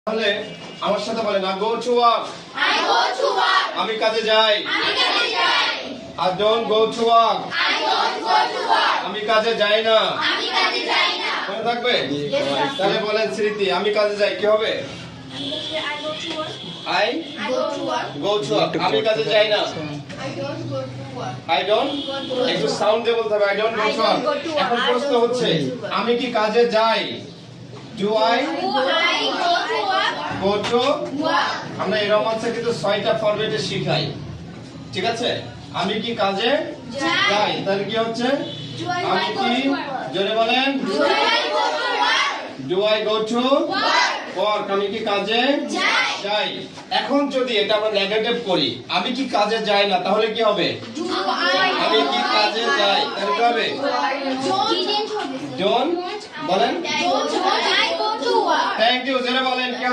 তাহলে আমার সাথে বলেন I go to work আমি কাজে যাই I don't go to work আমি কাজে যাই না মনে থাকবে তাহলে বলেন স্মৃতি আমি কাজে যাই কি হবে I go to work আমি কাজে যাই না I don't একটু সাউন্ড দিয়ে বলতে হবে I don't go to work এখন প্রশ্ন হচ্ছে আমি কি কাজে যাই Do I go to আমরা এই রোমান্সে কিন্তু 6টা ফরম্যাটে শিখাই ঠিক আছে আমি কি কাজে যাই তাহলে কি হচ্ছে আমি কি জোরে বলেন Do I go to work আমি কি কাজে যাই এখন যদি এটা আমরা নেগেটিভ করি আমি কি কাজে যাই না তাহলে কি হবে আমি কি কাজে যাই তাহলে কি হবে Don't বলেন থ্যাংক ইউ জোরে বলেন